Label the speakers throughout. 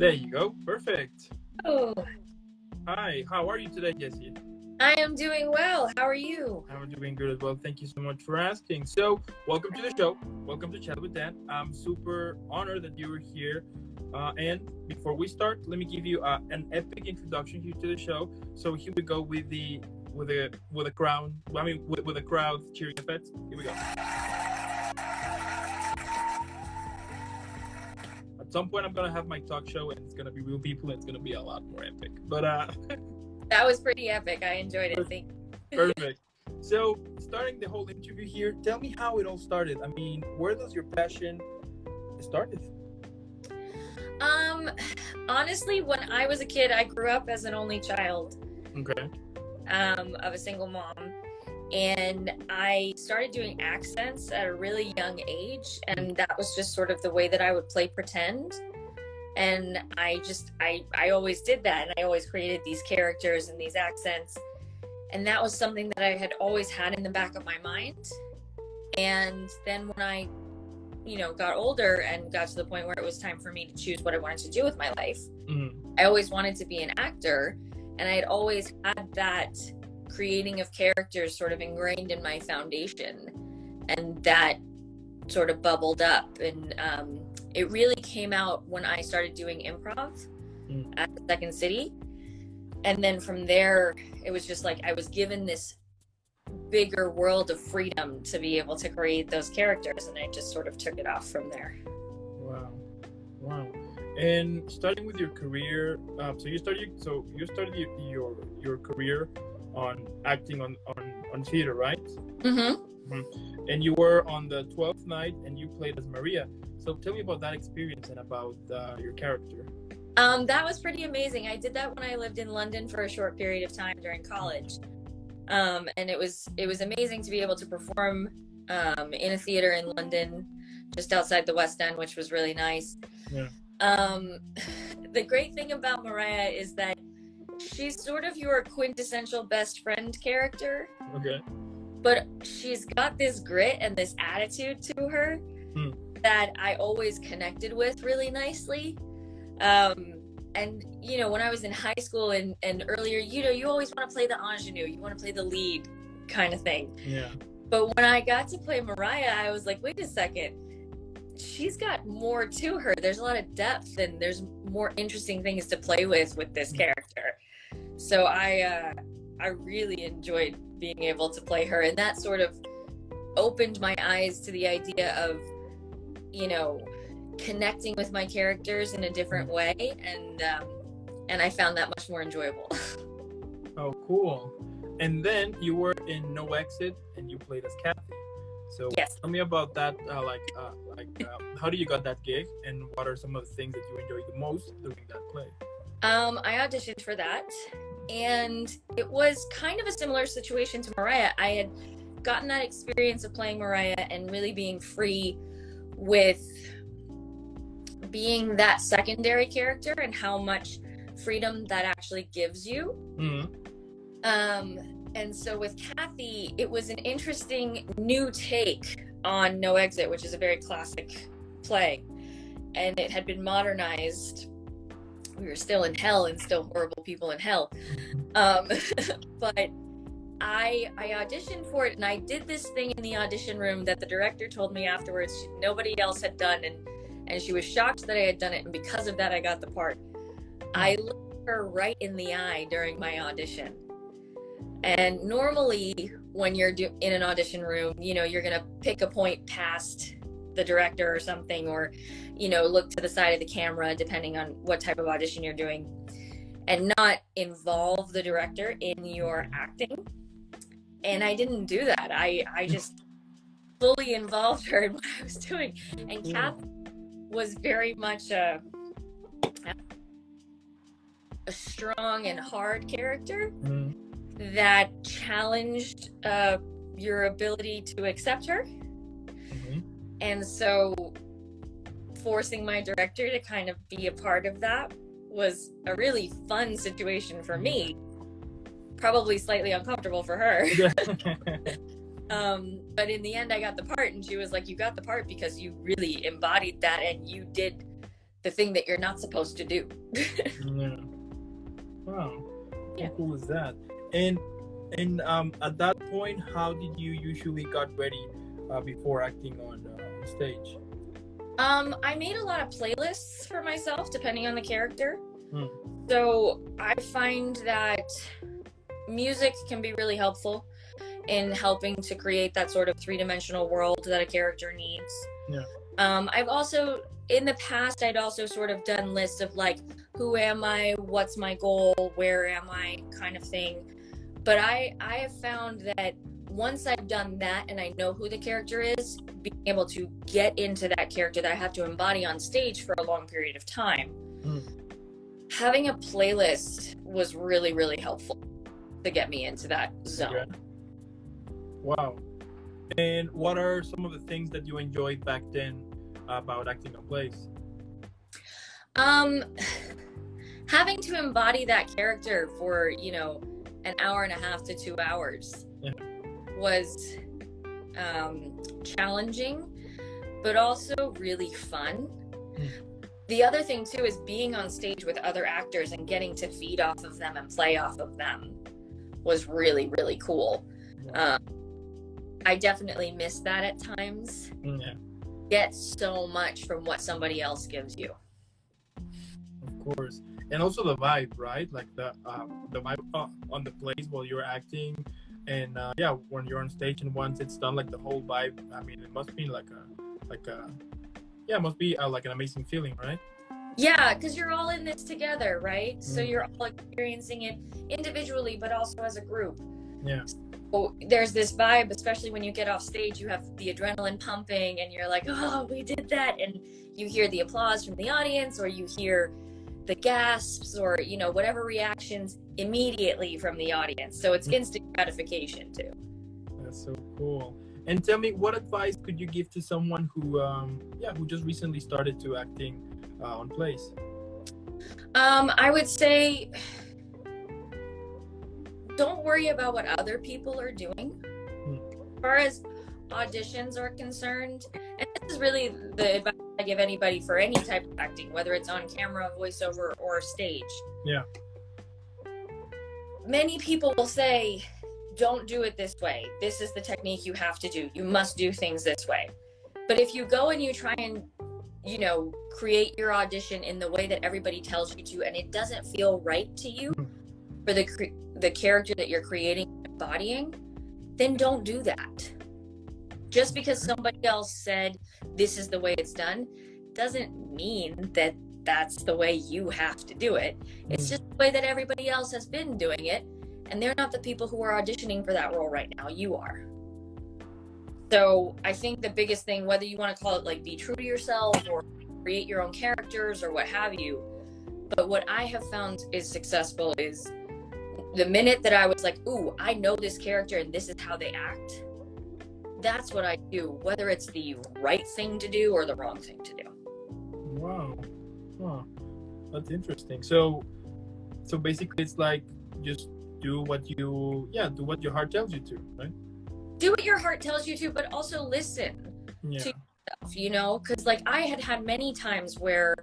Speaker 1: There you go. Perfect.
Speaker 2: Oh,
Speaker 1: Hi. How are you today, Jesse?
Speaker 2: I am doing well. How are you?
Speaker 1: I'm doing good as well. Thank you so much for asking. So, welcome to the show. Welcome to Chat with Dan. I'm super honored that you were here. And before we start, let me give you an epic introduction here to the show. So here we go with a crowd. With a crowd cheering effect. Here we go. At some point, I'm gonna have my talk show, and it's gonna be real people, and it's gonna be a lot more epic. But
Speaker 2: That was pretty epic. I enjoyed it. Thank you.
Speaker 1: Perfect. So, starting the whole interview here, tell me how it all started. I mean, where does your passion started?
Speaker 2: Honestly, when I was a kid, I grew up as an only child.
Speaker 1: Okay.
Speaker 2: Of a single mom. And I started doing accents at a really young age, and that was just sort of the way that I would play pretend. And I always did that, and I always created these characters and these accents, and that was something that I had always had in the back of my mind. And then when I got older and got to the point where it was time for me to choose what I wanted to do with my life, I always wanted to be an actor, and I had always had that creating of characters sort of ingrained in my foundation, and that sort of bubbled up, and it really came out when I started doing improv at the Second City. And then from there, it was just like I was given this bigger world of freedom to be able to create those characters, and I just sort of took it off from there.
Speaker 1: Wow. And starting with your career, so you started your career on acting on theater, right? And you were on the 12th night, and you played as Maria. So tell me about that experience and about your character.
Speaker 2: That was pretty amazing. I did that when I lived in London for a short period of time during college. And it was amazing to be able to perform in a theater in London, just outside the West End, which was really nice.
Speaker 1: Yeah.
Speaker 2: The great thing about Mariah is that she's sort of your quintessential best friend character.
Speaker 1: Okay.
Speaker 2: But she's got this grit and this attitude to her that I always connected with really nicely. And when I was in high school and earlier, you always want to play the ingenue, you want to play the lead kind of thing.
Speaker 1: Yeah.
Speaker 2: But when I got to play Mariah, I was like, wait a second, she's got more to her. There's a lot of depth, and there's more interesting things to play with this character. So I really enjoyed being able to play her, and that sort of opened my eyes to the idea of, connecting with my characters in a different way, and I found that much more enjoyable.
Speaker 1: Oh, cool. And then you were in No Exit, and you played as Kathy. So
Speaker 2: yes.
Speaker 1: Tell me about that. How do you got that gig, and what are some of the things that you enjoyed the most doing that play?
Speaker 2: I auditioned for that, and it was kind of a similar situation to Mariah. I had gotten that experience of playing Mariah and really being free with being that secondary character and how much freedom that actually gives you. And so with Kathy, it was an interesting new take on No Exit, which is a very classic play, and it had been modernized. We were still in hell and still horrible people in hell. But I auditioned for it, and I did this thing in the audition room that the director told me afterwards nobody else had done, and she was shocked that I had done it, and because of that I got the part. I looked her right in the eye during my audition. And normally when you're in an audition room, you're gonna pick a point past the director or something, or look to the side of the camera depending on what type of audition you're doing, and not involve the director in your acting. And I didn't do that. I just fully involved her in what I was doing. And Kath was very much a strong and hard character that challenged your ability to accept her. And so forcing my director to kind of be a part of that was a really fun situation for me, probably slightly uncomfortable for her. But in the end I got the part, and she was like, you got the part because you really embodied that, and you did the thing that you're not supposed to do.
Speaker 1: Yeah. Wow.
Speaker 2: Yeah.
Speaker 1: How cool is that? And at that point, how did you usually got ready before acting on stage?
Speaker 2: I made a lot of playlists for myself depending on the character.
Speaker 1: Hmm.
Speaker 2: So I find that music can be really helpful in helping to create that sort of three-dimensional world that a character needs.
Speaker 1: Yeah.
Speaker 2: I've also, in the past, I'd also sort of done lists of like, who am I, what's my goal, where am I, kind of thing. But I have found that once I've done that and I know who the character is, being able to get into that character that I have to embody on stage for a long period of time, having a playlist was really, really helpful to get me into that zone.
Speaker 1: Okay. Wow. And what are some of the things that you enjoyed back then about acting on plays?
Speaker 2: Having to embody that character for, an hour and a half to 2 hours was challenging, but also really fun. The other thing too is being on stage with other actors and getting to feed off of them and play off of them was really, really cool. I definitely miss that at times.
Speaker 1: Yeah.
Speaker 2: Get so much from what somebody else gives you.
Speaker 1: Of course. And also the vibe, right? Like the vibe on the plays while you're acting, and when you're on stage, and once it's done, like the whole vibe. I mean, it must be like it must be like an amazing feeling, right?
Speaker 2: Yeah, because you're all in this together, right? So you're all experiencing it individually, but also as a group.
Speaker 1: Yeah.
Speaker 2: So there's this vibe, especially when you get off stage, you have the adrenaline pumping and you're like, oh, we did that. And you hear the applause from the audience, or you hear the gasps, or, whatever reactions immediately from the audience. So it's instant gratification too.
Speaker 1: That's so cool. And tell me, what advice could you give to someone who just recently started to acting on plays?
Speaker 2: I would say, don't worry about what other people are doing. As far as auditions are concerned, and this is really the advice I give anybody for any type of acting, whether it's on camera, voiceover, or stage.
Speaker 1: Yeah.
Speaker 2: Many people will say, don't do it this way. This is the technique you have to do. You must do things this way. But if you go and you try and, create your audition in the way that everybody tells you to, and it doesn't feel right to you for the character that you're creating and embodying, then don't do that. Just because somebody else said this is the way it's done doesn't mean that that's the way you have to do it. It's just the way that everybody else has been doing it, and they're not the people who are auditioning for that role right now. You are. So I think the biggest thing, whether you want to call it like be true to yourself or create your own characters or what have you, but what I have found is successful is the minute that I was like, ooh, I know this character and this is how they act, that's what I do, whether it's the right thing to do or the wrong thing to do.
Speaker 1: Wow. Huh. That's interesting. So basically it's like just do what your heart tells you to, right?
Speaker 2: Do what your heart tells you to, but also listen to yourself, because like I had many times where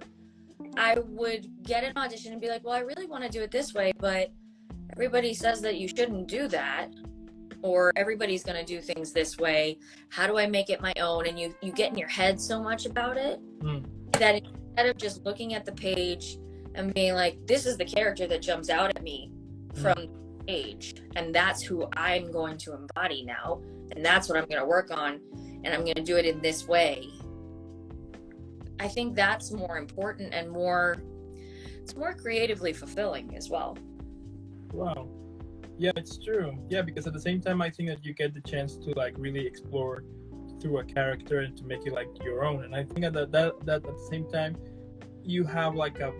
Speaker 2: I would get an audition and be like, well, I really want to do it this way, but everybody says that you shouldn't do that, or everybody's going to do things this way. How do I make it my own? And you get in your head so much about it that instead of just looking at the page and being like, this is the character that jumps out at me from the page, and that's who I'm going to embody now, and that's what I'm going to work on, and I'm going to do it in this way. I think that's more important and it's more creatively fulfilling as well.
Speaker 1: Wow. Yeah, it's true. Yeah, because at the same time, I think that you get the chance to like really explore through a character and to make it like your own. And I think that at the same time, you have like a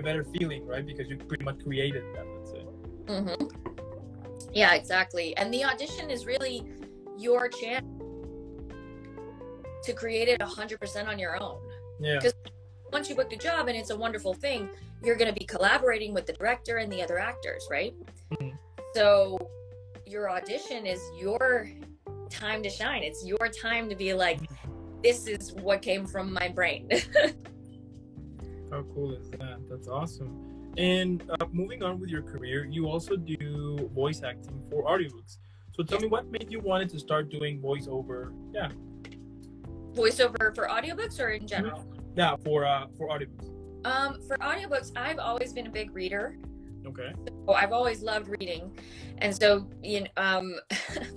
Speaker 1: better feeling, right? Because you pretty much created that, let's say.
Speaker 2: Mm-hmm. Yeah, exactly. And the audition is really your chance to create it 100% on your own.
Speaker 1: Yeah.
Speaker 2: Because once you book the job, and it's a wonderful thing, you're going to be collaborating with the director and the other actors, right? Mm-hmm. So your audition is your time to shine. It's your time to be like, this is what came from my brain.
Speaker 1: How cool is that? That's awesome. And moving on with your career, you also do voice acting for audiobooks. So tell me, what made you wanted to start doing voiceover? Yeah.
Speaker 2: Voiceover for audiobooks or in general?
Speaker 1: Yeah, for audiobooks.
Speaker 2: For audiobooks, I've always been a big reader.
Speaker 1: Okay.
Speaker 2: So I've always loved reading, and so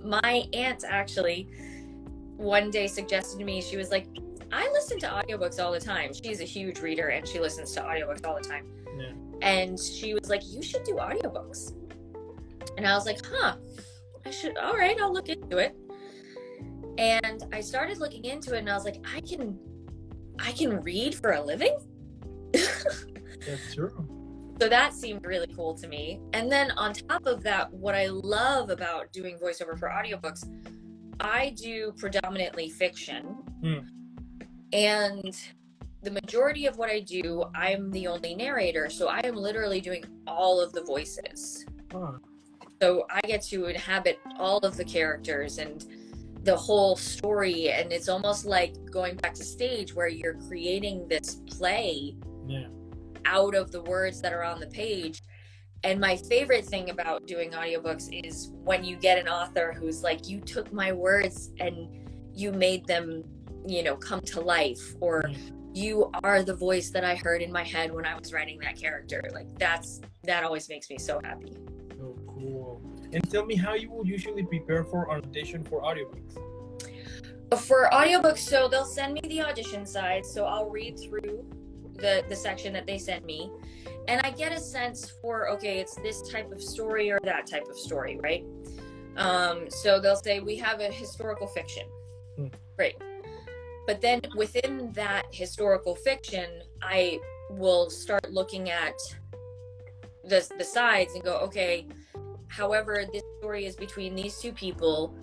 Speaker 2: my aunt actually one day suggested to me. She was like, "I listen to audiobooks all the time." She's a huge reader, and she listens to audiobooks all the time.
Speaker 1: Yeah.
Speaker 2: And she was like, "You should do audiobooks." And I was like, "Huh, I should. All right, I'll look into it." And I started looking into it, and I was like, I can read for a living?
Speaker 1: That's true.
Speaker 2: So that seemed really cool to me. And then on top of that, what I love about doing voiceover for audiobooks, I do predominantly fiction. And the majority of what I do, I'm the only narrator. So I am literally doing all of the voices. So I get to inhabit all of the characters and the whole story, and it's almost like going back to stage where you're creating this play out of the words that are on the page. And my favorite thing about doing audiobooks is when you get an author who's like, you took my words and you made them, come to life, or you are the voice that I heard in my head when I was writing that character. Like that always makes me so happy.
Speaker 1: So cool. And tell me how you will usually prepare for audition for audiobooks.
Speaker 2: For audiobooks, so they'll send me the audition side, so I'll read through the section that they send me, and I get a sense for, okay, it's this type of story or that type of story, right? So they'll say, we have a historical fiction. Great. But then within that historical fiction, I will start looking at the sides and go, okay, however, this story is between these two people,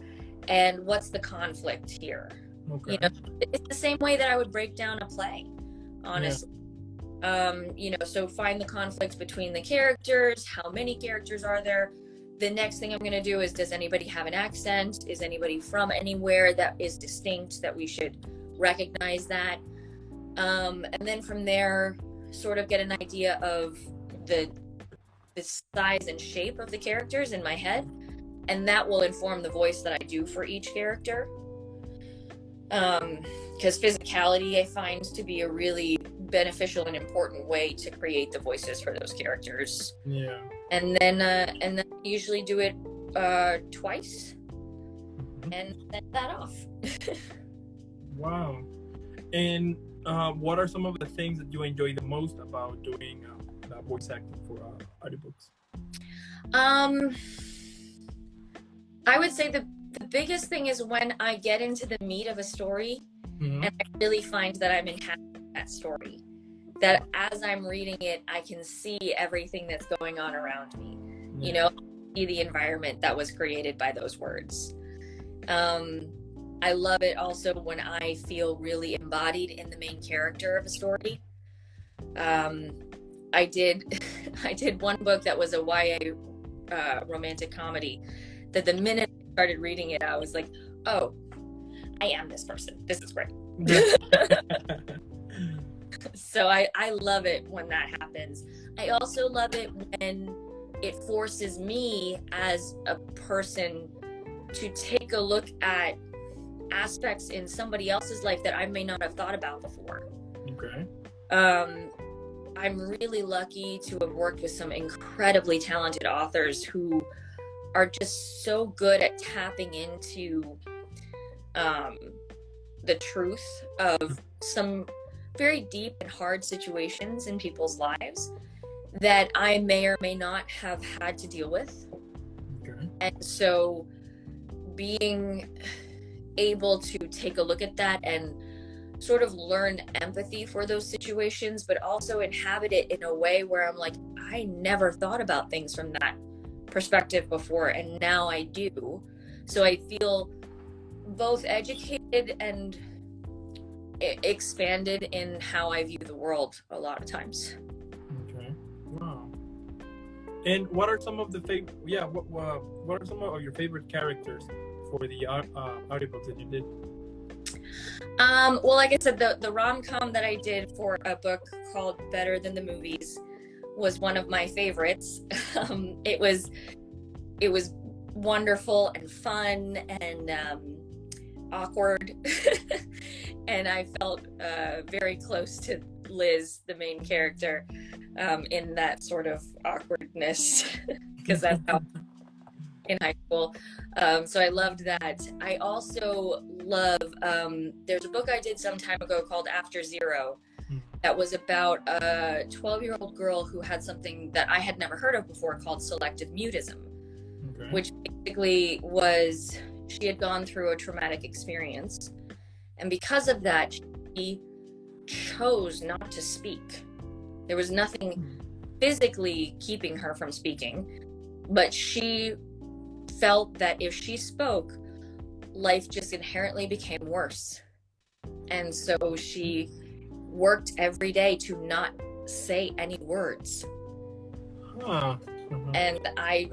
Speaker 2: and what's the conflict here?
Speaker 1: Okay.
Speaker 2: It's the same way that I would break down a play, honestly. So find the conflicts between the characters. How many characters are there? The next thing I'm going to do is, does anybody have an accent? Is anybody from anywhere that is distinct that we should recognize that? And then from there, sort of get an idea of the size and shape of the characters in my head. And that will inform the voice that I do for each character. Because physicality I find to be a really beneficial and important way to create the voices for those characters.
Speaker 1: Yeah.
Speaker 2: And then I usually do it twice and send that off.
Speaker 1: Wow. And what are some of the things that you enjoy the most about doing voice acting for audiobooks?
Speaker 2: I would say the biggest thing is when I get into the meat of a story and I really find that I'm inhabiting that story. That as I'm reading it, I can see everything that's going on around me. See the environment that was created by those words. I love it also when I feel really embodied in the main character of a story. I did one book that was a YA romantic comedy that the minute I started reading it, I was like, oh, I am this person. This is great. So I love it when that happens. I also love it when it forces me as a person to take a look at aspects in somebody else's life that I may not have thought about before.
Speaker 1: Okay.
Speaker 2: I'm really lucky to have worked with some incredibly talented authors who are just so good at tapping into the truth of some very deep and hard situations in people's lives that I may or may not have had to deal with.
Speaker 1: Okay.
Speaker 2: And so being able to take a look at that and sort of learn empathy for those situations, but also inhabit it in a way where I'm like, I never thought about things from that perspective before, and now I do. So I feel both educated and expanded in how I view the world a lot of times.
Speaker 1: Okay. Wow. And what are some of the what are some of your favorite characters for the audiobooks that you did?
Speaker 2: Well, like I said, the rom-com that I did for a book called Better Than the Movies was one of my favorites. It was wonderful and fun and awkward. And I felt very close to Liz, the main character, in that sort of awkwardness, because that's how in high school. So I loved that. I also love, there's a book I did some time ago called After Zero that was about a 12-year-old girl who had something that I had never heard of before called selective mutism, which basically was she had gone through a traumatic experience. And because of that, she chose not to speak. There was nothing physically keeping her from speaking, but she felt that if she spoke, life just inherently became worse. And so she worked every day to not say any words. And I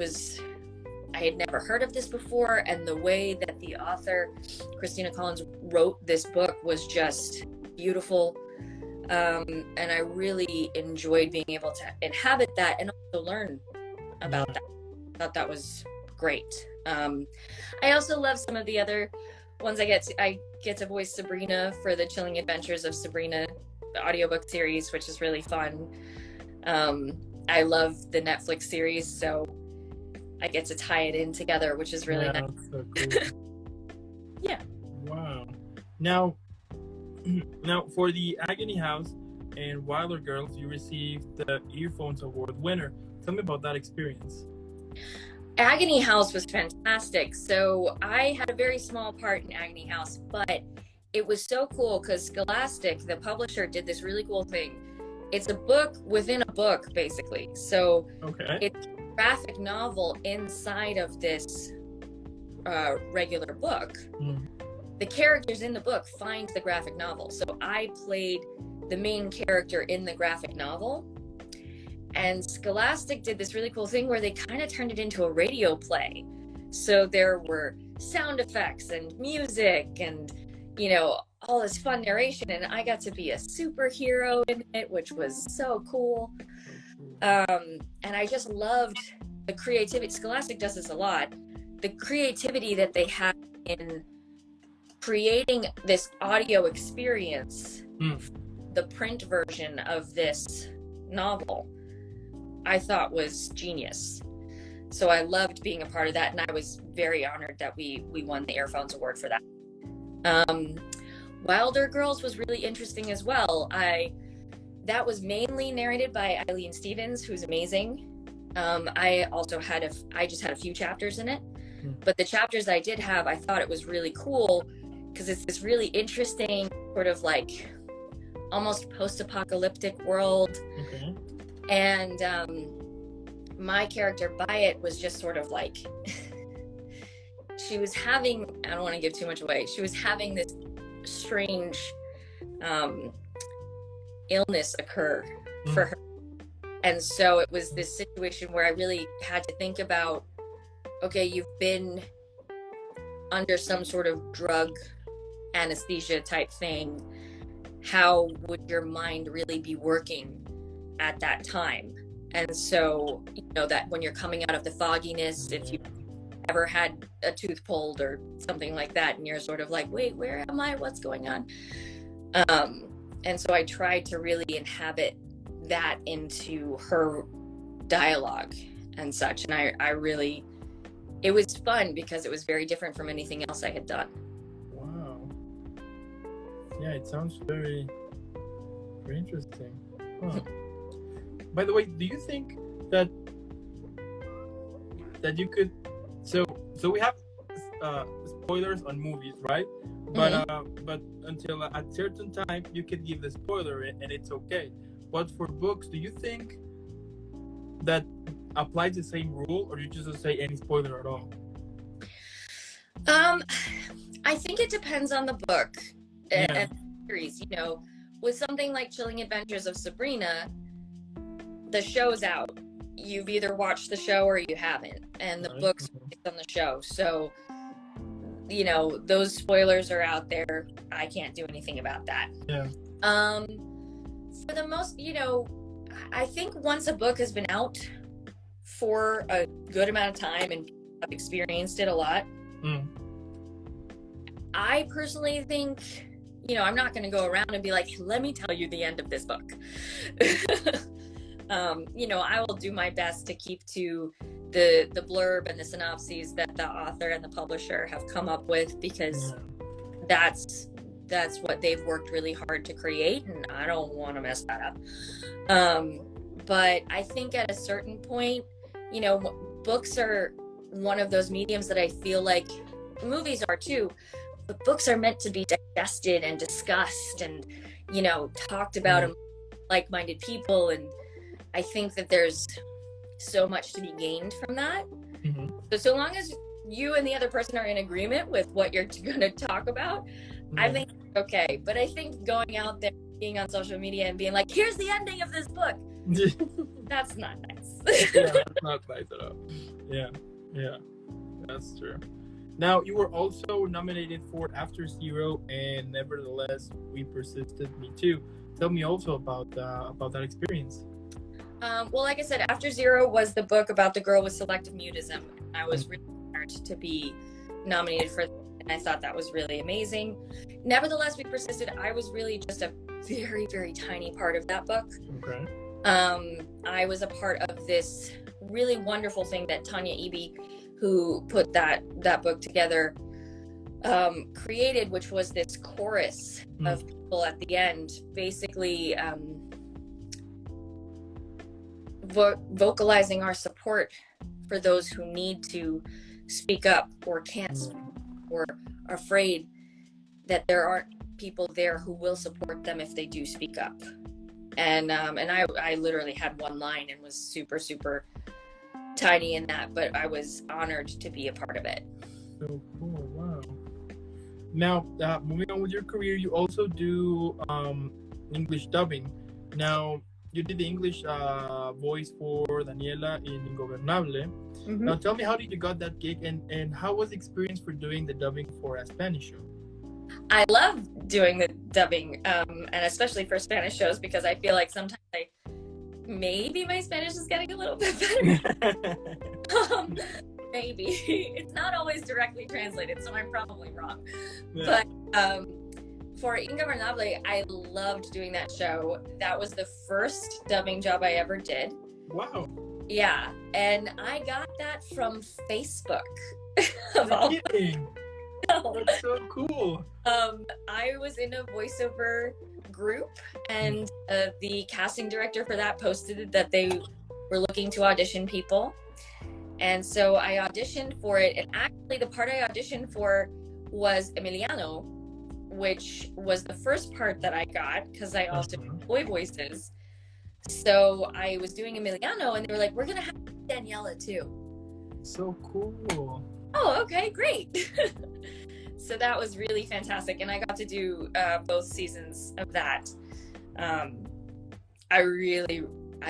Speaker 2: had never heard of this before, and the way that the author, Christina Collins, wrote this book was just beautiful. And I really enjoyed being able to inhabit that and also learn about that. I thought that was great. I also love some of the other ones. I get to voice Sabrina for the Chilling Adventures of Sabrina, the audiobook series, which is really fun. I love the Netflix series, so I get to tie it in together, which is really nice. That's so cool. Yeah.
Speaker 1: Wow. Now for the Agony House and Wilder Girls, you received the Earphones Award winner. Tell me about that experience.
Speaker 2: Agony House was fantastic. So I had a very small part in Agony House, but it was so cool because Scholastic, the publisher, did this really cool thing. It's a book within a book, basically. So it's a graphic novel inside of this regular book. The characters in the book find the graphic novel. So I played the main character in the graphic novel. And Scholastic did this really cool thing where they kind of turned it into a radio play. So there were sound effects and music and, you know, all this fun narration. And I got to be a superhero in it, which was so cool. And I just loved the creativity. Scholastic does this a lot. The creativity that they have in creating this audio experience, the print version of this novel, I thought was genius. So I loved being a part of that, and I was very honored that we won the Earphones Award for that. Wilder Girls was really interesting as well. That was mainly narrated by Eileen Stevens, who's amazing. I just had a few chapters in it, but the chapters I did have, I thought it was really cool because it's this really interesting sort of like almost post-apocalyptic world. And my character Bayet was just sort of like she was having, I don't want to give too much away, she was having this strange illness occur for her. And so it was this situation where I really had to think about, okay, you've been under some sort of drug anesthesia type thing. How would your mind really be working at that time? And so, you know, that when you're coming out of the fogginess, if you ever had a tooth pulled or something like that, and you're sort of like, wait, where am I? What's going on? And so I tried to really inhabit that into her dialogue and such. And I really, it was fun because it was very different from anything else I had done.
Speaker 1: Wow. Yeah, it sounds very, very interesting. Huh. By the way, do you think that you could, so we have spoilers on movies, right? But but until at certain time you could give the spoiler and it's okay. But for books, do you think that applies the same rule, or you just say any spoiler at all?
Speaker 2: I think it depends on the book and series. You know, with something like Chilling Adventures of Sabrina, the show's out. You've either watched the show or you haven't, and the book's based on the show. So, you know, those spoilers are out there. I can't do anything about that.
Speaker 1: Yeah.
Speaker 2: For the most, I think once a book has been out for a good amount of time and I've experienced it a lot, I personally think, I'm not going to go around and be like, let me tell you the end of this book. I will do my best to keep to the blurb and the synopses that the author and the publisher have come up with, because that's what they've worked really hard to create, and I don't want to mess that up. But I think at a certain point, books are one of those mediums that I feel like movies are too, but books are meant to be digested and discussed and, talked about among like-minded people. And I think that there's so much to be gained from that. So long as you and the other person are in agreement with what you're going to talk about, I think it's okay. But I think going out there, being on social media and being like, here's the ending of this book, that's not nice.
Speaker 1: Yeah, that's not nice at all. Yeah, that's true. Now, you were also nominated for After Zero and Nevertheless We Persisted, Me Too. Tell me also about that experience.
Speaker 2: Well, like I said, After Zero was the book about the girl with selective mutism. I was really honored to be nominated for that, and I thought that was really amazing. Nevertheless We Persisted, I was really just a very, very tiny part of that book.
Speaker 1: Okay.
Speaker 2: I was a part of this really wonderful thing that Tanya Eby, who put that book together, created, which was this chorus of people at the end, basically vocalizing our support for those who need to speak up or can't speak or are afraid that there aren't people there who will support them if they do speak up. And I literally had one line and was super, super tiny in that, but I was honored to be a part of it.
Speaker 1: So cool. Wow. Now, moving on with your career, you also do English dubbing. Now, you did the English voice for Daniella in Ingobernable. Now, tell me, how did you got that gig, and how was the experience for doing the dubbing for a Spanish show?
Speaker 2: I love doing the dubbing, and especially for Spanish shows, because I feel like sometimes maybe my Spanish is getting a little bit better. Maybe. It's not always directly translated, so I'm probably wrong. Yeah. But for Ingobernable, I loved doing that show. That was the first dubbing job I ever did.
Speaker 1: Wow.
Speaker 2: Yeah, and I got that from Facebook.
Speaker 1: You're kidding. That's so cool.
Speaker 2: I was in a voiceover group, and the casting director for that posted that they were looking to audition people, and so I auditioned for it. And actually, the part I auditioned for was Emiliano, which was the first part that I got, because I also do boy voices. So I was doing Emiliano, and they were like, "We're gonna have Daniella too."
Speaker 1: So cool.
Speaker 2: Oh, okay, great. So that was really fantastic, and I got to do both seasons of that. I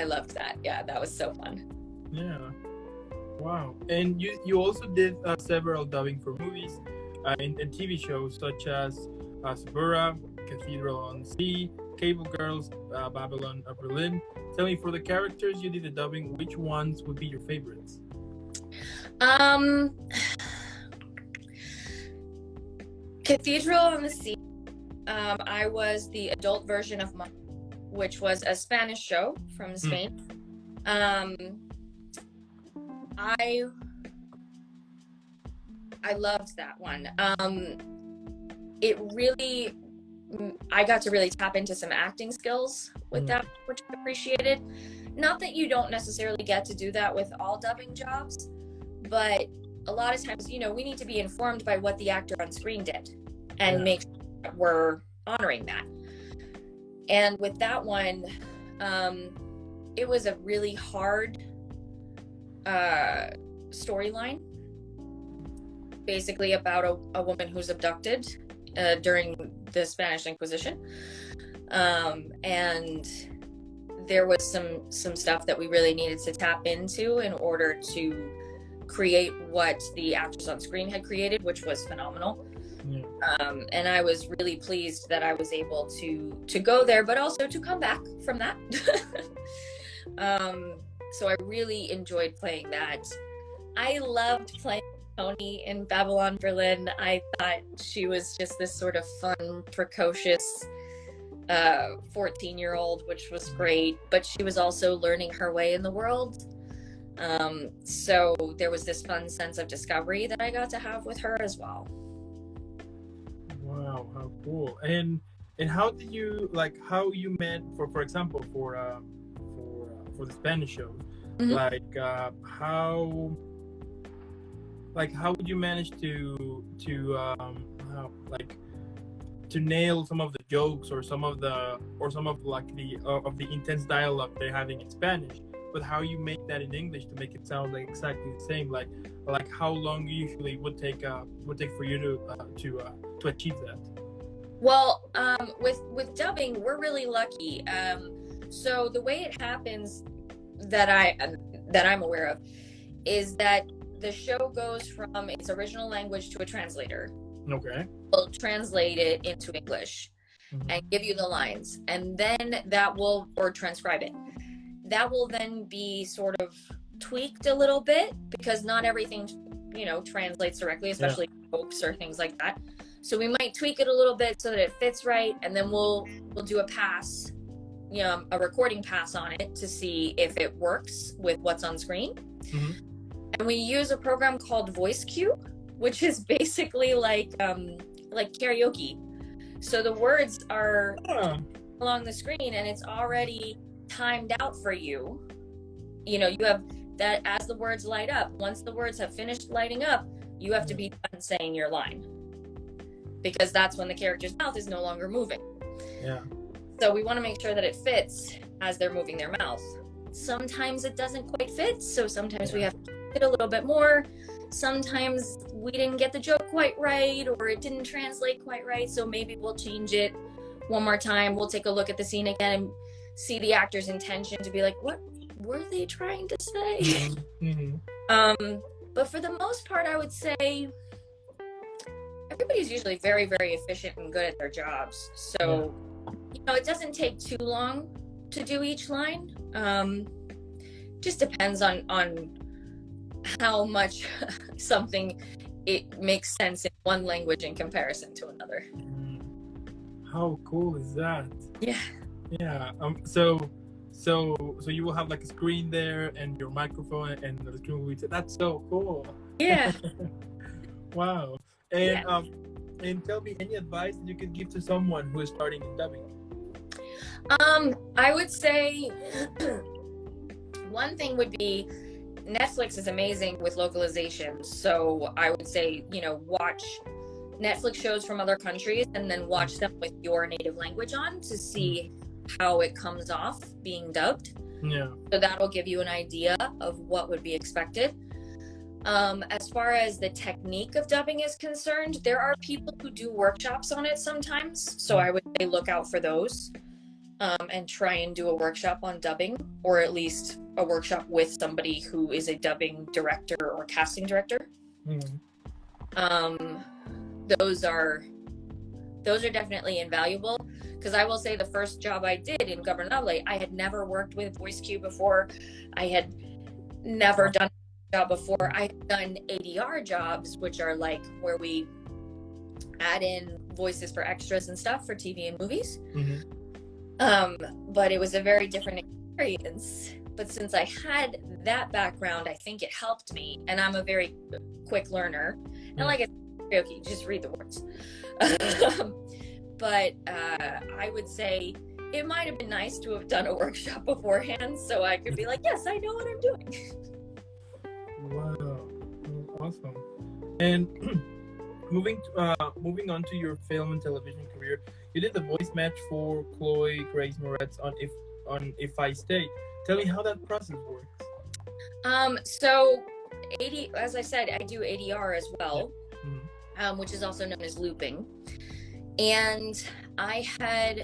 Speaker 2: loved that. Yeah, that was so fun.
Speaker 1: Yeah. Wow. And you also did several dubbing for movies and TV shows such as Suburra, Cathedral on the Sea, Cable Girls, Babylon of Berlin. Tell me, for the characters you did the dubbing, which ones would be your favorites?
Speaker 2: Cathedral on the Sea. I was the adult version of Mom, which was a Spanish show from Spain. I loved that one. I got to really tap into some acting skills with that, which I appreciated. Not that you don't necessarily get to do that with all dubbing jobs, but a lot of times, we need to be informed by what the actor on screen did and make sure that we're honoring that. And with that one, it was a really hard storyline, basically about a woman who's abducted during the Spanish Inquisition. And there was some stuff that we really needed to tap into in order to create what the actors on screen had created, which was phenomenal.
Speaker 1: Yeah.
Speaker 2: And I was really pleased that I was able to go there, but also to come back from that. So I really enjoyed playing that. I loved playing Tony in Babylon Berlin. I thought she was just this sort of fun, precocious 14-year-old, which was great, but she was also learning her way in the world. So there was this fun sense of discovery that I got to have with her as well.
Speaker 1: Wow, how cool! And how did you how you met for example for the Spanish shows? Mm-hmm. How would you manage to nail some of the jokes or some of the intense dialogue they're having in Spanish, but how you make that in English to make it sound like exactly the same? Like how long usually would take for you to achieve that?
Speaker 2: Well, with dubbing, we're really lucky. So the way it happens that I'm aware of is that the show goes from its original language to a translator.
Speaker 1: Okay.
Speaker 2: Will translate it into English, mm-hmm. and give you the lines, and then or transcribe it. That will then be sort of tweaked a little bit because not everything, translates directly, especially jokes or things like that. So we might tweak it a little bit so that it fits right, and then we'll do a pass, a recording pass on it to see if it works with what's on screen. Mm-hmm. And we use a program called VoiceCue, which is basically like karaoke. So the words are along the screen and it's already timed out for you. You have that as the words light up. Once the words have finished lighting up, you have to be done saying your line, because that's when the character's mouth is no longer moving.
Speaker 1: Yeah.
Speaker 2: So we want to make sure that it fits as they're moving their mouth. Sometimes it doesn't quite fit, so sometimes we have to it a little bit more. Sometimes we didn't get the joke quite right, or it didn't translate quite right, so maybe we'll change it one more time. We'll take a look at the scene again and see the actor's intention to be like, what were they trying to say? Mm-hmm. But for the most part, I would say everybody's usually very, very efficient and good at their jobs. So, it doesn't take too long to do each line. Just depends on how much something it makes sense in one language in comparison to another.
Speaker 1: How cool is that?
Speaker 2: Yeah.
Speaker 1: So you will have like a screen there and your microphone, and the screen will be. That's so cool.
Speaker 2: Yeah.
Speaker 1: Wow. And and tell me, any advice that you could give to someone who is starting in dubbing?
Speaker 2: I would say one thing would be Netflix is amazing with localization. So I would say, watch Netflix shows from other countries and then watch them with your native language on to see how it comes off being dubbed.
Speaker 1: Yeah.
Speaker 2: So that'll give you an idea of what would be expected. As far as the technique of dubbing is concerned, there are people who do workshops on it sometimes. So I would say look out for those. And try and do a workshop on dubbing, or at least a workshop with somebody who is a dubbing director or casting director. Mm-hmm. Those are definitely invaluable, because I will say the first job I did in Governable, I had never worked with VoiceCue before. I had never done a job before. I had done ADR jobs, which are like where we add in voices for extras and stuff for TV and movies. Mm-hmm. But it was a very different experience. But since I had that background, I think it helped me. And I'm a very quick learner. And like I said, okay, just read the words. But I would say it might have been nice to have done a workshop beforehand, so I could be like, yes, I know what I'm doing.
Speaker 1: Wow, awesome. And moving on to your film and television career, you did the voice match for Chloe Grace Moretz on If I Stay. Tell me how that process works.
Speaker 2: So as I said, I do ADR as well,
Speaker 1: mm-hmm.
Speaker 2: Which is also known as looping. And I had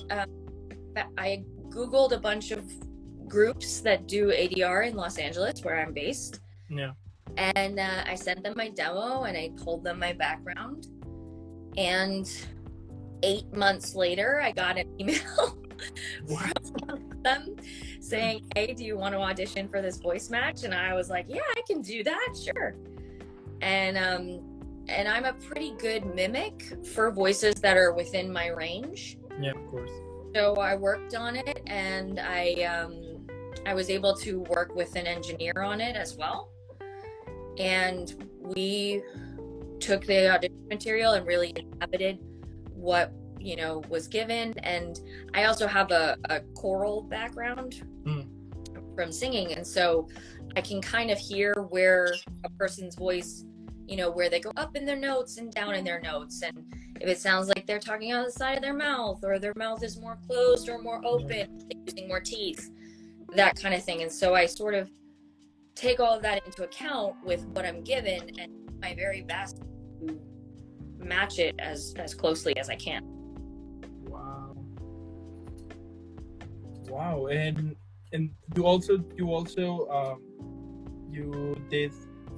Speaker 2: I Googled a bunch of groups that do ADR in Los Angeles, where I'm based.
Speaker 1: Yeah.
Speaker 2: And I sent them my demo and I told them my background. And 8 months later, I got an email from them saying, hey, do you want to audition for this voice match? And I was like, yeah, I can do that, sure. And I'm a pretty good mimic for voices that are within my range.
Speaker 1: Yeah, of course.
Speaker 2: So I worked on it, and I was able to work with an engineer on it as well. And we took the audition material and really inhabited what, you know, was given. And I also have a choral background from singing. And so I can kind of hear where a person's voice, you know, where they go up in their notes and down in their notes. And if it sounds like they're talking out of the side of their mouth, or their mouth is more closed or more open, using more teeth, that kind of thing. And so I sort of take all of that into account with what I'm given and do my very best to match it as closely as I can.
Speaker 1: Wow. And you also you did,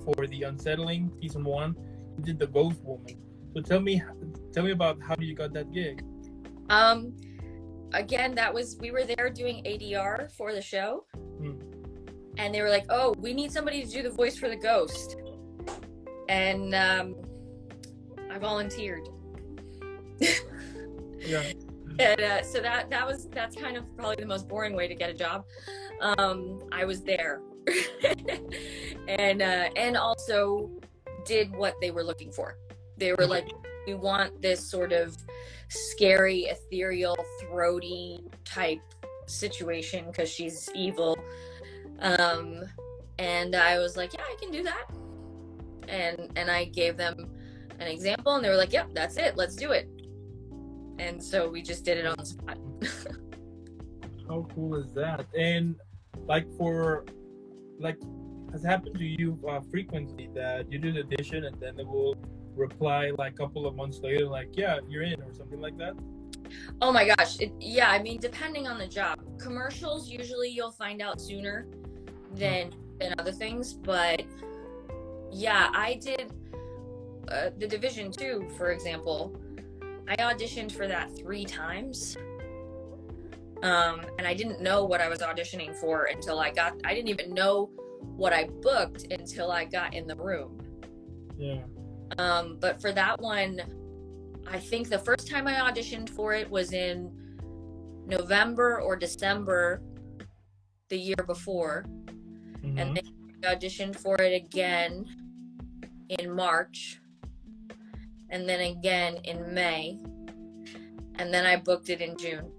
Speaker 1: for the Unsettling season 1, you did the Ghost Woman. So tell me about how you got that gig.
Speaker 2: Again, we were there doing ADR for the show. And they were like, oh, we need somebody to do the voice for the ghost. And I volunteered.
Speaker 1: Yeah.
Speaker 2: And so that's kind of probably the most boring way to get a job. I was there. and also did what they were looking for. They were like, we want this sort of scary, ethereal, throaty type situation because she's evil. And I was like, yeah, I can do that. And I gave them an example, and they were like, yep, that's it, let's do it. And so we just did it on the spot.
Speaker 1: How cool is that? And has happened to you frequently that you do the audition and then they will reply like a couple of months later, like, yeah, you're in, or something like that?
Speaker 2: Oh my gosh. Yeah, I mean, depending on the job. Commercials, usually you'll find out sooner than other things. But yeah, I did the Division 2, for example. I auditioned for that 3 times. And I didn't know what I was auditioning for until I didn't even know what I booked until I got in the room.
Speaker 1: Yeah.
Speaker 2: But for that one, I think the first time I auditioned for it was in November or December the year before. And then I auditioned for it again in March, and then again in May, and then I booked it in June.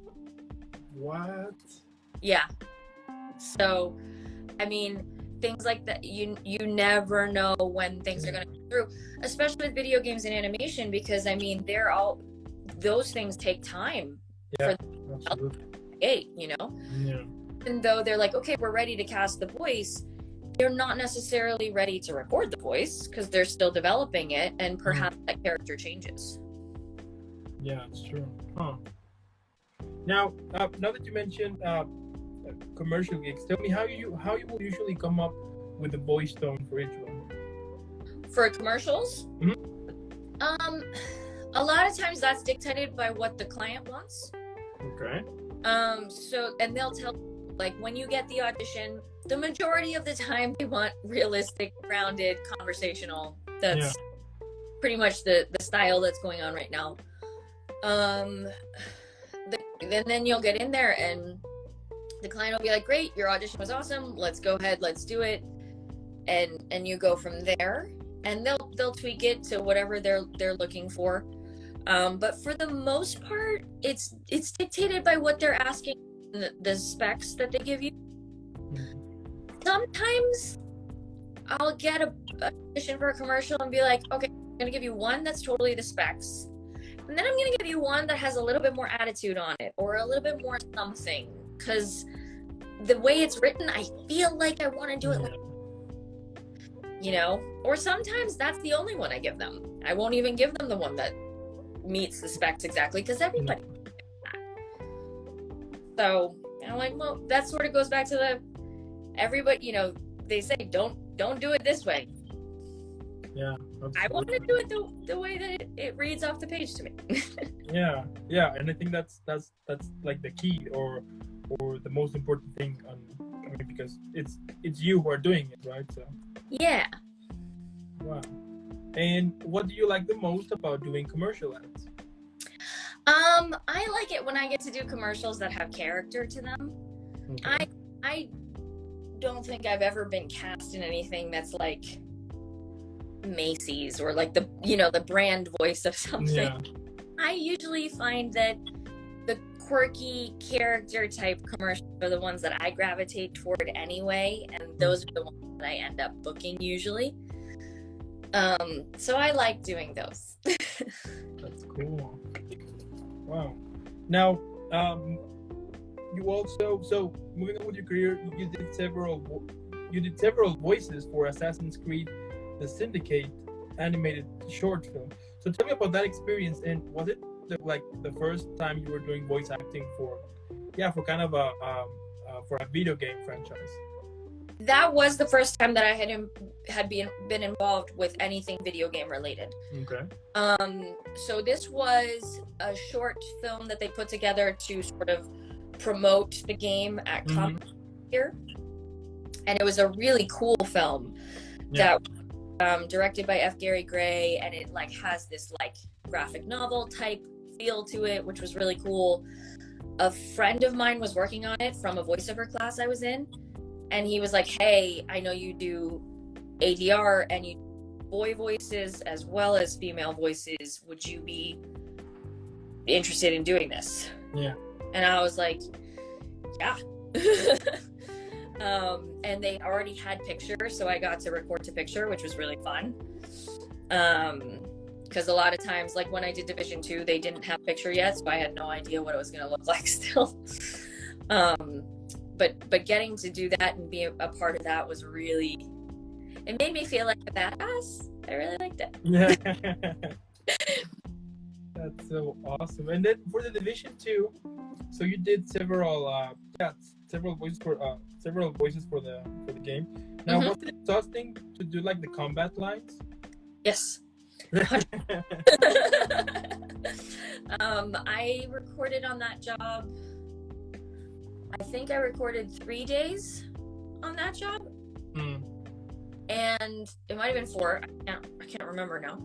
Speaker 1: What?
Speaker 2: Yeah. So, I mean, things like that, you never know when things are going to come through, especially with video games and animation, because I mean, those things take time.
Speaker 1: Yeah, absolutely.
Speaker 2: You know?
Speaker 1: Yeah.
Speaker 2: Even though they're like, okay, we're ready to cast the voice, they're not necessarily ready to record the voice because they're still developing it, and perhaps that character changes.
Speaker 1: Yeah, it's true. Huh. Now that you mentioned commercial gigs, tell me how you will usually come up with the voice tone for each one.
Speaker 2: For commercials, a lot of times that's dictated by what the client wants.
Speaker 1: Okay.
Speaker 2: So, and they'll tell, like, when you get the audition, the majority of the time they want realistic, grounded, conversational. That's pretty much the style that's going on right now. Then you'll get in there and the client will be like, great, your audition was awesome, let's go ahead, let's do it. And you go from there, and they'll tweak it to whatever they're looking for. But for the most part, it's dictated by what they're asking, the specs that they give you. Sometimes I'll get a audition for a commercial and be like, okay, I'm gonna give you one that's totally the specs, and then I'm gonna give you one that has a little bit more attitude on it, or a little bit more something, because the way it's written, I feel like I want to do it like, you know. Or sometimes that's the only one I give them. I won't even give them the one that meets the specs exactly, because everybody that. So I'm like, well, that sort of goes back to everybody, you know, they say don't do it this way.
Speaker 1: Yeah,
Speaker 2: I want to do it the way that it reads off the page to me.
Speaker 1: Yeah, and I think that's like the key or the most important thing. Because it's you who are doing it, right? So.
Speaker 2: Yeah.
Speaker 1: Wow. And what do you like the most about doing commercial ads?
Speaker 2: I like it when I get to do commercials that have character to them. Okay. I don't think I've ever been cast in anything that's like Macy's or like the brand voice of something. Yeah. I usually find that the quirky character type commercials are the ones that I gravitate toward anyway, and those are the ones that I end up booking usually. So I like doing those.
Speaker 1: That's cool. Wow. Now, you also, so moving on with your career, you did several voices for Assassin's Creed: The Syndicate animated short film. So tell me about that experience, and was it the first time you were doing voice acting for kind of for a video game franchise?
Speaker 2: That was the first time that I had been involved with anything video game related.
Speaker 1: Okay.
Speaker 2: So this was a short film that they put together to sort of promote the game at Comic here, and it was a really cool film that directed by F. Gary Gray, and it like has this like graphic novel type feel to it, which was really cool. A friend of mine was working on it from a voiceover class I was in, and he was like, "Hey, I know you do ADR and you do boy voices as well as female voices. Would you be interested in doing this?"
Speaker 1: Yeah.
Speaker 2: And I was like, "Yeah." And they already had pictures, so I got to record to picture, which was really fun. Because a lot of times, like when I did Division 2, they didn't have picture yet, so I had no idea what it was going to look like still. But getting to do that and be a part of that was really, it made me feel like a badass. I really liked it.
Speaker 1: Yeah. That's so awesome. And then for the Division 2, so you did several voices for the game. Now, was it exhausting to do like the combat lines?
Speaker 2: Yes. I recorded on that job. I think I recorded 3 days on that job, and it might have been 4. I can't remember now.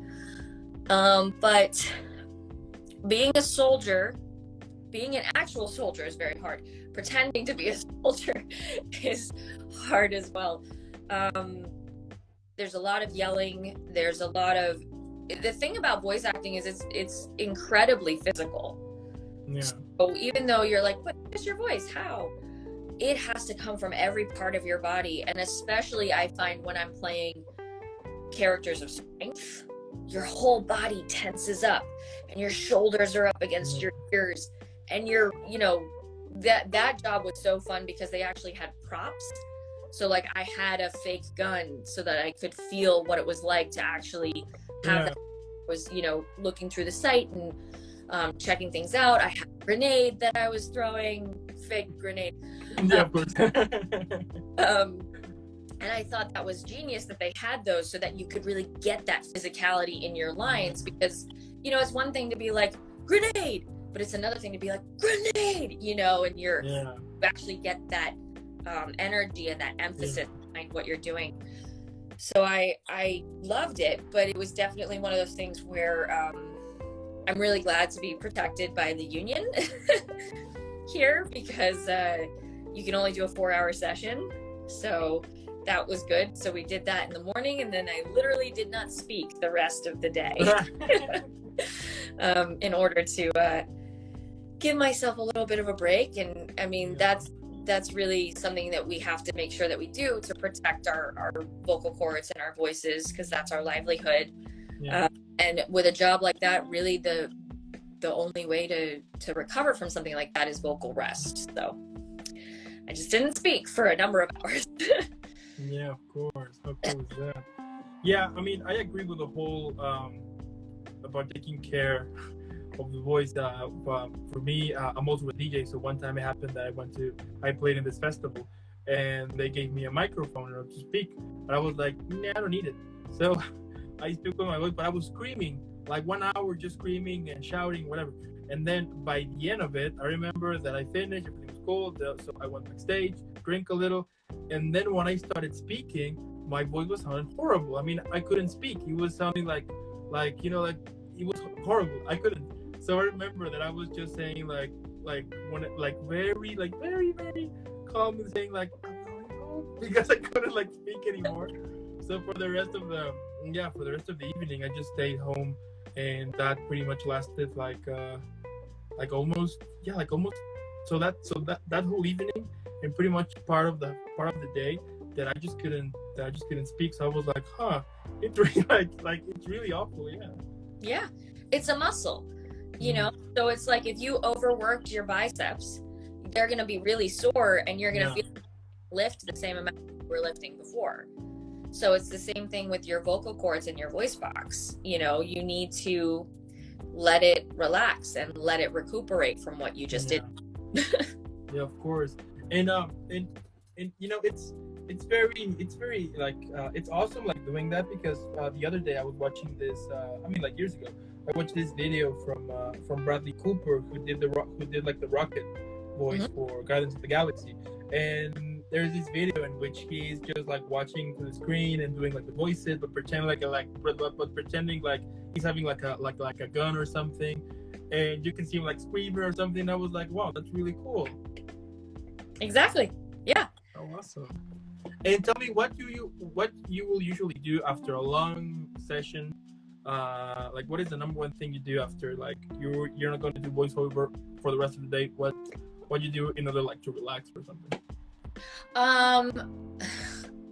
Speaker 2: But being a soldier, being an actual soldier is very hard. Pretending to be a soldier is hard as well. There's a lot of yelling. There's a lot of, the thing about voice acting is it's incredibly physical.
Speaker 1: Yeah.
Speaker 2: So even though you're like, what is your voice? How? It has to come from every part of your body. And especially I find when I'm playing characters of strength, your whole body tenses up and your shoulders are up against your ears, and you're, that job was so fun because they actually had props. So like I had a fake gun so that I could feel what it was like to actually have that. I was, looking through the site and checking things out. I had a grenade that I was throwing, fake grenade.
Speaker 1: Yeah, of course.
Speaker 2: And I thought that was genius that they had those so that you could really get that physicality in your lines, because, it's one thing to be like, grenade, but it's another thing to be like, grenade, and you actually get that energy and that emphasis behind what you're doing. So I loved it, but it was definitely one of those things where I'm really glad to be protected by the union here, because you can only do a 4-hour session. So that was good. So we did that in the morning, and then I literally did not speak the rest of the day in order to give myself a little bit of a break. And I mean, that's really something that we have to make sure that we do to protect our vocal cords and our voices, because that's our livelihood. And with a job like that, really the only way to recover from something like that is vocal rest. So I just didn't speak for a number of hours.
Speaker 1: Yeah, of course. How cool is that? Yeah, I mean, I agree with the whole about taking care of the voice. For me, I'm also a DJ, so one time it happened that I played in this festival, and they gave me a microphone to speak, but I was like, nah, I don't need it. So I spoke with my voice, but I was screaming like 1 hour, just screaming and shouting, whatever. And then by the end of it, I remember that I finished, everything was cool. So I went backstage, drink a little. And then when I started speaking, my voice was sounding horrible. I mean, I couldn't speak. It was sounding like it was horrible. I couldn't. So I remember that I was just saying very, very calmly saying like, I'm going home, because I couldn't speak anymore. So for the rest of the evening, I just stayed home, and that pretty much lasted almost. So that whole evening, and pretty much part of the day that I just couldn't speak. So I was like, it's really it's really awful.
Speaker 2: Yeah, it's a muscle, you know. So it's like if you overworked your biceps, they're gonna be really sore, and you're gonna feel lift the same amount you were lifting before. So it's the same thing with your vocal cords and your voice box. You know, you need to let it relax and let it recuperate from what you just did.
Speaker 1: Yeah, of course. And you know, it's very it's awesome doing that, because the other day I was watching this years ago, I watched this video from Bradley Cooper, who did the rocket voice for Guardians of the Galaxy. And there's this video in which he's just watching to the screen and doing the voices, but pretending pretending like he's having a gun or something, and you can see him screaming or something. I was like, wow, that's really cool.
Speaker 2: Exactly. Yeah.
Speaker 1: Oh, awesome. And tell me, what you will usually do after a long session? What is the number one thing you do after you're not going to do voiceover for the rest of the day? What you do in order to relax or something?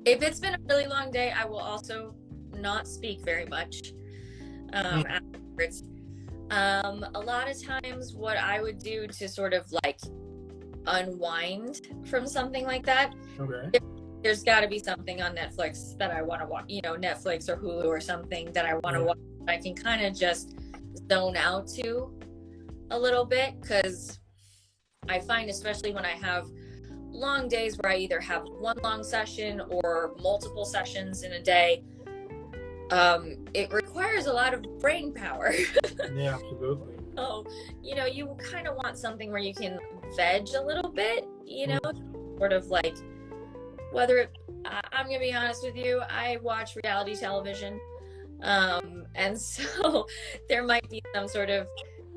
Speaker 2: If it's been a really long day, I will also not speak very much afterwards. A lot of times what I would do to sort of unwind from something like that, there's got to be something on Netflix that I want to watch, Netflix or Hulu or something that I want to watch. I can kind of just zone out to a little bit, because I find, especially when I have long days where I either have one long session or multiple sessions in a day, it requires a lot of brain power.
Speaker 1: Yeah, absolutely.
Speaker 2: So, you kind of want something where you can veg a little bit, sort of I'm going to be honest with you, I watch reality television. And so there might be some sort of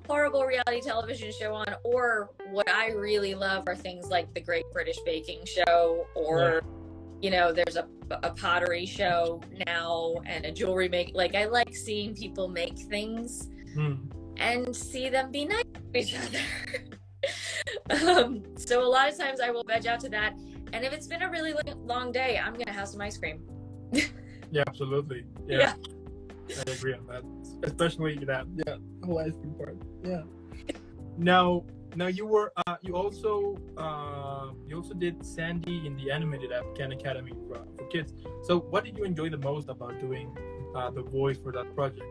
Speaker 2: horrible reality television show on, or what I really love are things like the Great British Baking Show, or there's a pottery show now, and a jewelry make. I like seeing people make things and see them be nice to each other. So a lot of times I will veg out to that, and if it's been a really long day, I'm gonna have some ice cream.
Speaker 1: Yeah, absolutely. Yeah. I agree on that, especially that whole ice cream part. Yeah. Now you also did Sandy in the animated app Khan Academy for kids. So what did you enjoy the most about doing the voice for that project?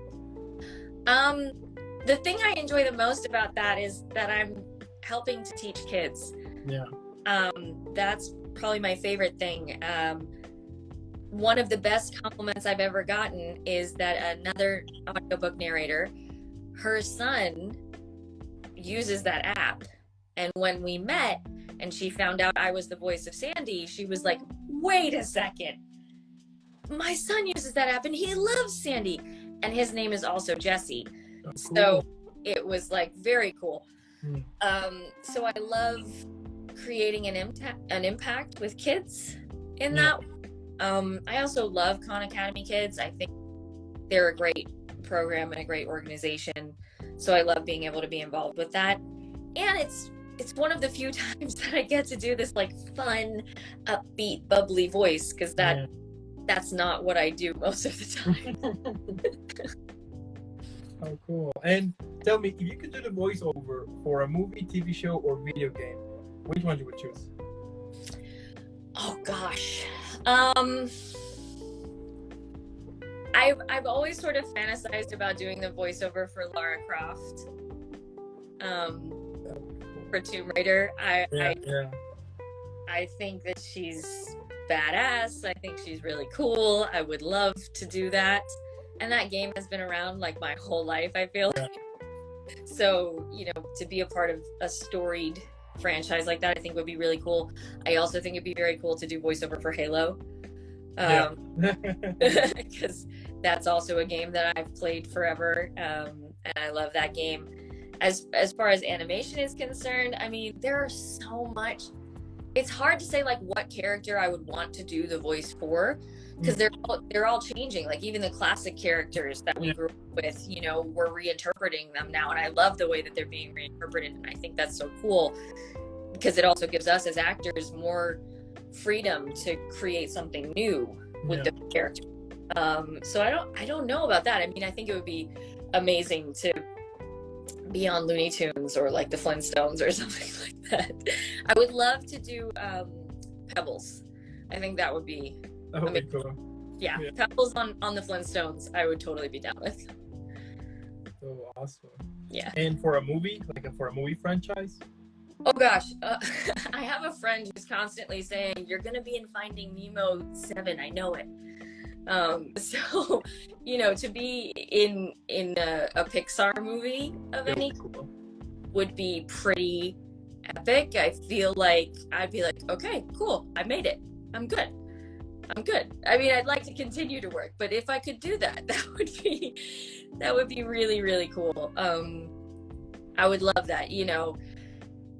Speaker 2: The thing I enjoy the most about that is that I'm helping to teach kids.
Speaker 1: Yeah.
Speaker 2: That's probably my favorite thing. One of the best compliments I've ever gotten is that another audiobook narrator, her son uses that app. And when we met and she found out I was the voice of Sandy, she was like, wait a second. My son uses that app and he loves Sandy. And his name is also Jesse. Oh, cool. So it was very cool. So I love creating an impact with kids in that. I also love Khan Academy Kids. I think they're a great program and a great organization. So I love being able to be involved with that. And it's one of the few times that I get to do this fun, upbeat, bubbly voice, because that's not what I do most of the time.
Speaker 1: Oh, cool. And tell me, if you could do the voiceover for a movie, TV show, or video game, which one you would choose?
Speaker 2: Oh gosh. I've always sort of fantasized about doing the voiceover for Lara Croft, for Tomb Raider. I think that she's badass. I think she's really cool. I would love to do that. And that game has been around like my whole life, I feel.
Speaker 1: Yeah.
Speaker 2: So, you know, to be a part of a storied franchise like that, I think would be really cool. I also think it'd be very cool to do voiceover for Halo. Because that's also a game that I've played forever. And I love that game. As far as animation is concerned, I mean, there are so much. It's hard to say like what character I would want to do the voice for, because they're all changing. Like even the classic characters that we grew up with, you know, we're reinterpreting them now, and I love the way that they're being reinterpreted, and I think that's so cool because it also gives us as actors more freedom to create something new with the character. So I don't know about that. I mean, I think it would be amazing to be on Looney Tunes or like the Flintstones or something like that. I would love to do Pebbles. I think that would be
Speaker 1: cool.
Speaker 2: Yeah, Pebbles on the Flintstones, I would totally be down with.
Speaker 1: So awesome.
Speaker 2: Yeah.
Speaker 1: And for a movie, for a movie franchise?
Speaker 2: Oh gosh, I have a friend who's constantly saying, "You're gonna be in Finding Nemo 7, I know it." So, you know, to be in a Pixar movie of any
Speaker 1: cool.
Speaker 2: would be pretty epic. I feel like I'd be like, okay, cool, I made it. I'm good. I mean, I'd like to continue to work, but if I could do that, that would be really, really cool. I would love that. You know,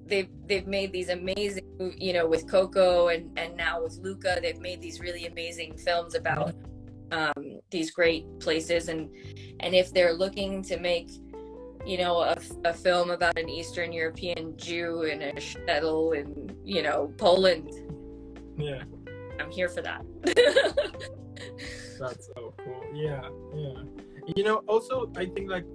Speaker 2: they've made these amazing, you know, with Coco and now with Luca, they've made these really amazing films about these great places, and if they're looking to make, you know, a film about an Eastern European Jew in a shtetl in, you know, Poland, I'm here for that.
Speaker 1: That's so cool. Yeah. You know, also I think like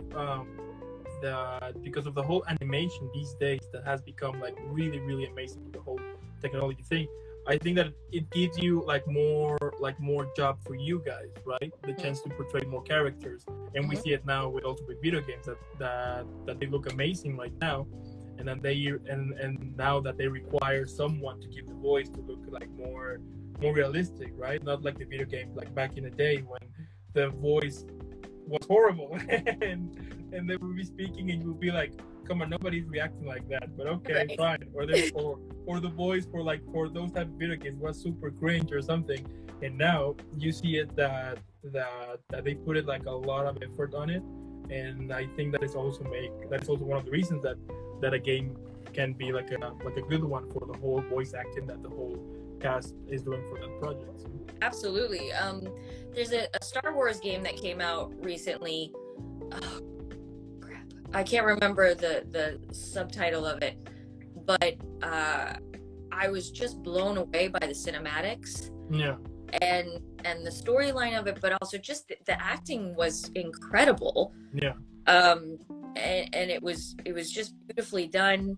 Speaker 1: because of the whole animation these days that has become like really, really amazing with the whole technology thing, I think that it gives you like more job for you guys, right? The chance to portray more characters, and we see it now with video games that they look amazing right now, and then and now that they require someone to give the voice to look like more realistic, right? Not like the video games like back in the day when the voice was horrible and they would be speaking and you would be like, come on, nobody's reacting like that, but okay, fine. Or the voice for those type of video games was super cringe or something, and now you see it that they put it like a lot of effort on it, and I think that's also one of the reasons that a game can be like a good one for the whole voice acting that the whole cast is doing for that project.
Speaker 2: Absolutely. There's a Star Wars game that came out recently. Oh, crap. I can't remember the subtitle of it, but I was just blown away by the cinematics.
Speaker 1: Yeah.
Speaker 2: And the storyline of it, but also just the acting was incredible.
Speaker 1: Yeah.
Speaker 2: And it was just beautifully done,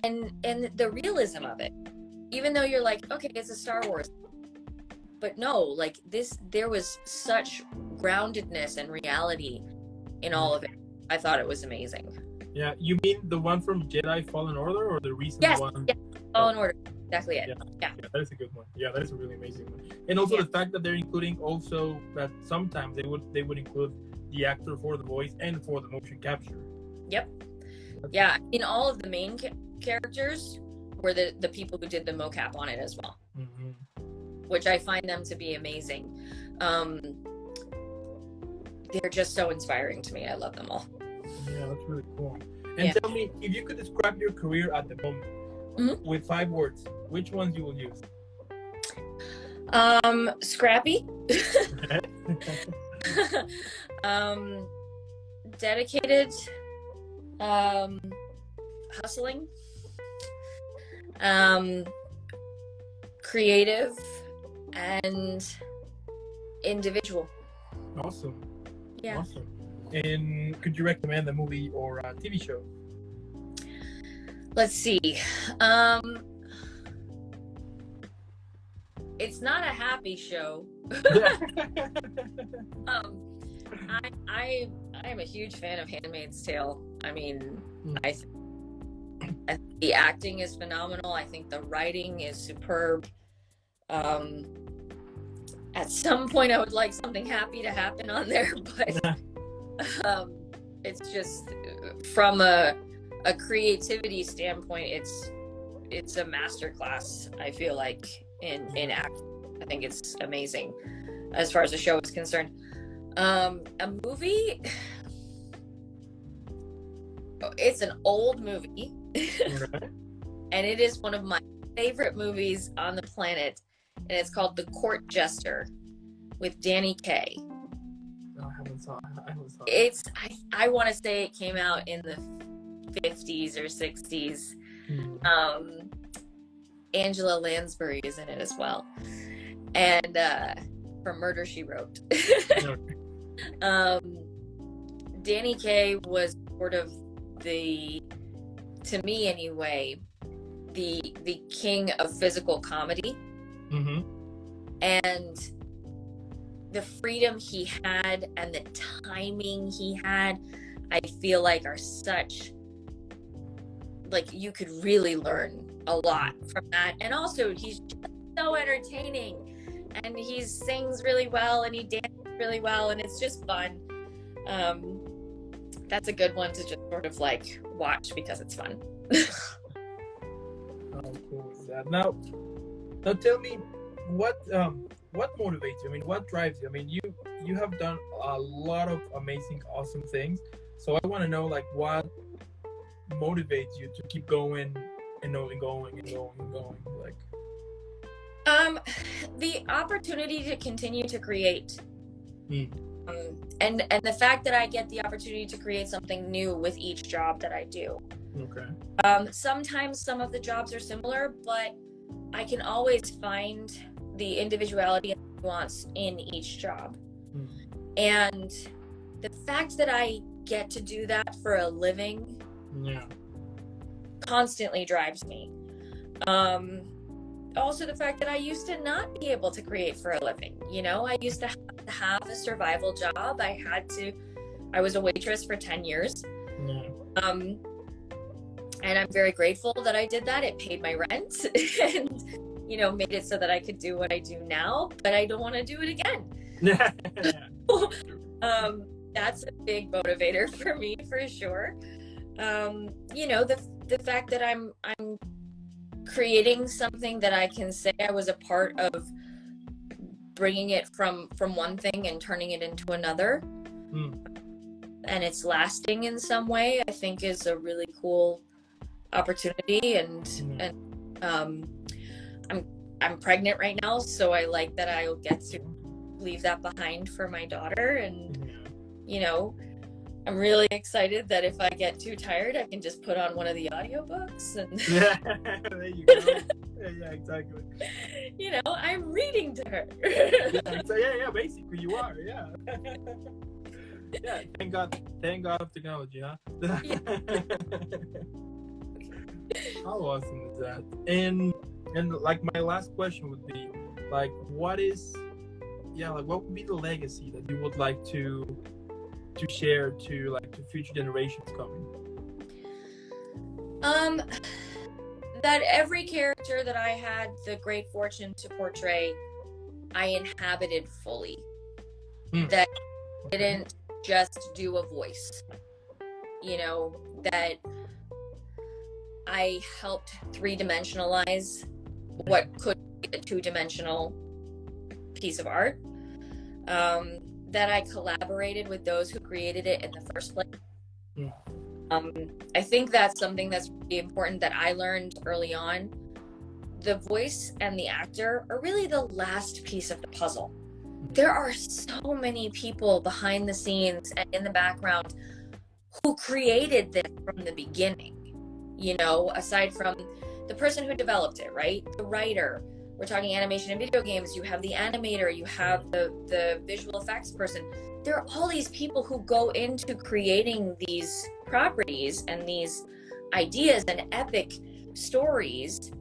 Speaker 2: and the realism of it. Even though you're like, okay, it's a Star Wars, but no, like there was such groundedness and reality in all of it. I thought it was amazing.
Speaker 1: Yeah, you mean the one from Jedi Fallen Order or the recent one?
Speaker 2: Yes, Fallen Order, exactly it. Yeah,
Speaker 1: that is a good one. Yeah, that is a really amazing one. And also the fact that they're including also that sometimes they would include the actor for the voice and for the motion capture.
Speaker 2: Yep. Yeah, in all of the main characters were the people who did the mocap on it as well, which I find them to be amazing. They're just so inspiring to me. I love them all.
Speaker 1: Yeah, that's really cool. And tell me, if you could describe your career at the moment with 5 words, which ones you will use?
Speaker 2: Scrappy. Dedicated. Hustling. Creative and individual.
Speaker 1: Awesome.
Speaker 2: Yeah.
Speaker 1: Awesome. And could you recommend a movie or a TV show?
Speaker 2: Let's see. It's not a happy show. I am a huge fan of Handmaid's Tale. I mean, I think the acting is phenomenal. I think the writing is superb. at some point I would like something happy to happen on there, but it's just from a creativity standpoint, it's a masterclass, I feel like, in acting. I think it's amazing as far as the show is concerned. A movie, it's an old movie, and it is one of my favorite movies on the planet, and it's called The Court Jester with Danny Kaye.
Speaker 1: No, I haven't saw it.
Speaker 2: I want to say it came out in the 50s or 60s. Angela Lansbury is in it as well, and from Murder, She Wrote. Danny Kaye was sort of to me anyway, the king of physical comedy. And the freedom he had and the timing he had, I feel like, are such, like, you could really learn a lot from that. And also, he's just so entertaining, and he sings really well, and he dances really well, and it's just fun. That's a good one to just sort of like watch because it's fun.
Speaker 1: Oh, cool with that. Now tell me, what motivates you? I mean, what drives you? I mean, you have done a lot of amazing, awesome things. So I want to know, like, what motivates you to keep going and going. Like,
Speaker 2: the opportunity to continue to create. And the fact that I get the opportunity to create something new with each job that I do.
Speaker 1: Okay.
Speaker 2: Sometimes some of the jobs are similar, but I can always find the individuality and nuance in each job. And the fact that I get to do that for a living constantly drives me. Also, the fact that I used to not be able to create for a living. You know, I used to have a survival job. I was a waitress for 10 years. And I'm very grateful that I did that. It paid my rent and, you know, made it so that I could do what I do now, but I don't want to do it again. That's a big motivator for me, for sure. You know, the fact that I'm creating something that I can say I was a part of, bringing it from one thing and turning it into another, and it's lasting in some way, I think is a really cool opportunity. And I'm pregnant right now, so I like that I'll get to leave that behind for my daughter. And you know, I'm really excited that if I get too tired, I can just put on one of the audiobooks and
Speaker 1: there you go. Yeah, exactly.
Speaker 2: You know, I'm reading to her.
Speaker 1: yeah, basically you are. Yeah. Yeah, thank God of technology, huh? How awesome is that? And like, my last question would be, like, what would be the legacy that you would like to share to future generations coming?
Speaker 2: That every character that I had the great fortune to portray, I inhabited fully. That I didn't just do a voice. You know, that I helped three-dimensionalize what could be a two-dimensional piece of art. That I collaborated with those who created it in the first place. I think that's something that's really important that I learned early on. The voice and the actor are really the last piece of the puzzle. There are so many people behind the scenes and in the background who created this from the beginning. You know, aside from the person who developed it, right? The writer. We're talking animation and video games. You have the animator, you have the visual effects person. There are all these people who go into creating these properties and these ideas and epic stories.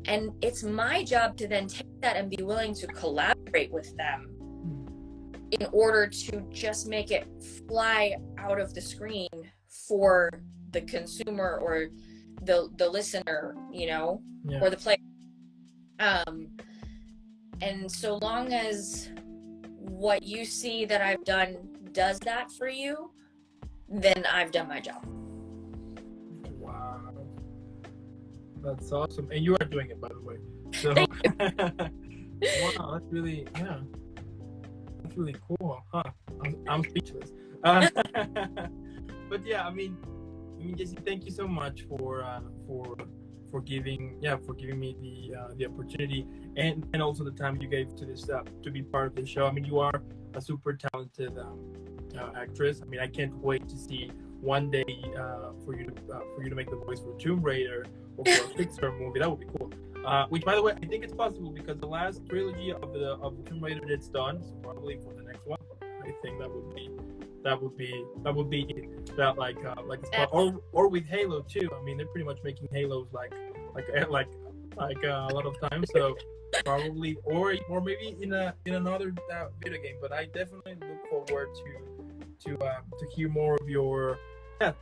Speaker 2: And it's my job to then take that and be willing to collaborate with them in order to just make it fly out of the screen for the consumer or the listener, you know, or the player. And so long as what you see that I've done does that for you, then I've done my job.
Speaker 1: Wow. That's awesome. And you are doing it, by the way. So, wow, that's really, yeah. That's really cool. Huh. I'm speechless. But yeah, I mean, Jesse, thank you so much for giving me the opportunity and also the time you gave to this to be part of the show. I mean, you are a super talented actress. I mean, I can't wait to see one day for you to make the voice for Tomb Raider or for a Pixar movie. That would be cool. Which, by the way, I think it's possible because the last trilogy of the Tomb Raider it's done. So probably for the next one, I think that would be that like or with Halo too. I mean, they're pretty much making Halos like a lot of times. So probably or maybe in another video game. But I definitely look forward to hear more of your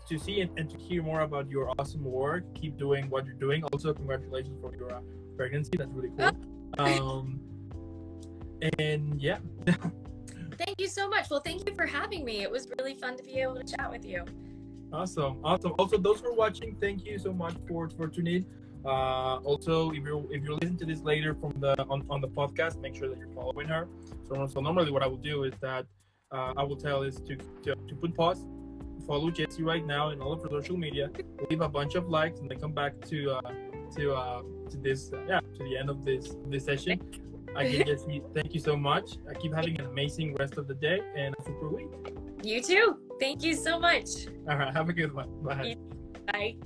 Speaker 1: to see and to hear more about your awesome work. Keep doing what you're doing. Also, congratulations for your pregnancy. That's really cool. And yeah.
Speaker 2: Thank you so much. Well, thank you for having me. It was really fun to be able to chat with you.
Speaker 1: Awesome. Also, those who are watching, thank you so much for tuning in. Also, if you're listening to this later from on the podcast, make sure that you're following her. So normally what I will do is that I will tell is to put pause, follow Jesse right now in all of her social media, leave a bunch of likes, and then come back to this to the end of this session. Again, Jesse, thank you so much. I keep having an amazing rest of the day and a super week.
Speaker 2: You too. Thank you so much.
Speaker 1: All right. Have a good one. Bye.
Speaker 2: Bye.